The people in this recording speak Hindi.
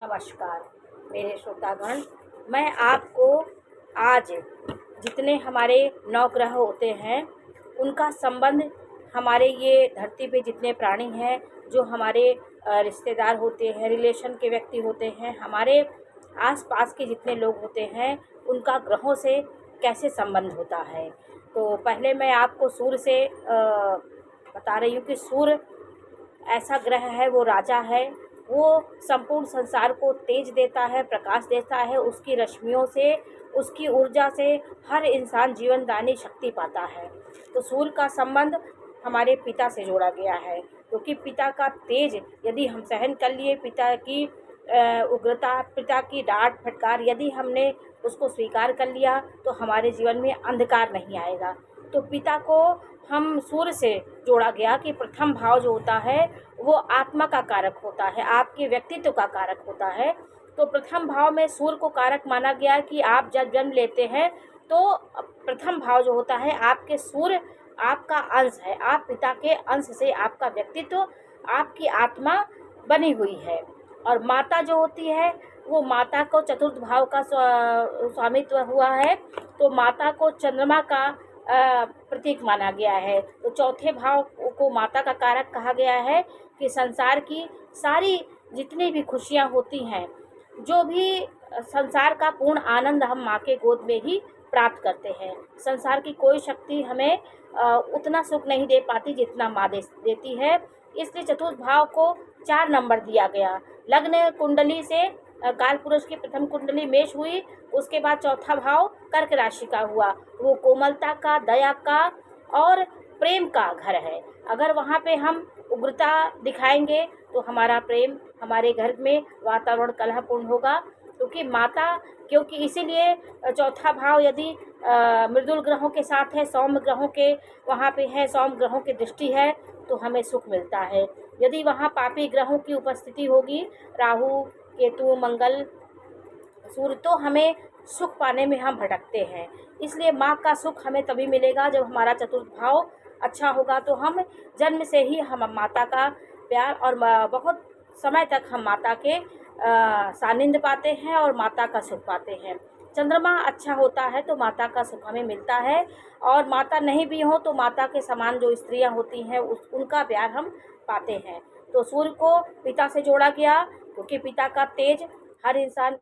नमस्कार मेरे श्रोतागण। मैं आपको आज जितने हमारे नवग्रह होते हैं उनका संबंध, हमारे ये धरती पे जितने प्राणी हैं, जो हमारे रिश्तेदार होते हैं, रिलेशन के व्यक्ति होते हैं, हमारे आसपास के जितने लोग होते हैं, उनका ग्रहों से कैसे संबंध होता है। तो पहले मैं आपको सूर्य से बता रही हूँ कि सूर्य ऐसा ग्रह है, वो राजा है। वो संपूर्ण संसार को तेज देता है, प्रकाश देता है। उसकी रश्मियों से, उसकी ऊर्जा से हर इंसान जीवनदायिनी शक्ति पाता है। तो सूर्य का संबंध हमारे पिता से जोड़ा गया है, क्योंकि पिता का तेज यदि हम सहन कर लिए, पिता की उग्रता, पिता की डांट फटकार यदि हमने उसको स्वीकार कर लिया, तो हमारे जीवन में अंधकार नहीं आएगा। तो पिता को हम सूर्य से जोड़ा गया कि प्रथम भाव जो होता है वो आत्मा का कारक होता है, आपके व्यक्तित्व का कारक होता है। तो प्रथम भाव में सूर्य को कारक माना गया कि आप जब जन्म लेते हैं तो प्रथम भाव जो होता है, आपके सूर्य आपका अंश है, आप पिता के अंश से आपका व्यक्तित्व, आपकी आत्मा बनी हुई है। और माता जो होती है, वो माता को चतुर्थ भाव का स्वामित्व हुआ है, तो माता को चंद्रमा का प्रतीक माना गया है। तो चौथे भाव को माता का कारक कहा गया है कि संसार की सारी जितनी भी खुशियाँ होती हैं, जो भी संसार का पूर्ण आनंद हम माँ के गोद में ही प्राप्त करते हैं। संसार की कोई शक्ति हमें उतना सुख नहीं दे पाती जितना माँ देती है। इसलिए चतुर्थ भाव को 4 नंबर दिया गया। लग्न कुंडली से काल पुरुष की प्रथम कुंडली मेष हुई, उसके बाद चौथा भाव कर्क राशि का हुआ। वो कोमलता का, दया का और प्रेम का घर है। अगर वहाँ पे हम उग्रता दिखाएंगे तो हमारा प्रेम, हमारे घर में वातावरण कलहपूर्ण होगा, क्योंकि इसीलिए चौथा भाव यदि मृदुल ग्रहों के साथ है, सौम्य ग्रहों के वहाँ पे है, सौम्य ग्रहों की दृष्टि है, तो हमें सुख मिलता है। यदि वहाँ पापी ग्रहों की उपस्थिति होगी, राहु, केतु, मंगल, सूर्य, तो हमें सुख पाने में हम भटकते हैं। इसलिए माँ का सुख हमें तभी मिलेगा जब हमारा चतुर्थ भाव अच्छा होगा। तो हम जन्म से ही हम माता का प्यार और बहुत समय तक हम माता के सानिध्य पाते हैं और माता का सुख पाते हैं। चंद्रमा अच्छा होता है तो माता का सुख हमें मिलता है, और माता नहीं भी हो तो माता के समान जो स्त्रियां होती हैं उनका प्यार हम पाते हैं। तो सूर्य को पिता से जोड़ा गया, क्योंकि पिता का तेज हर इंसान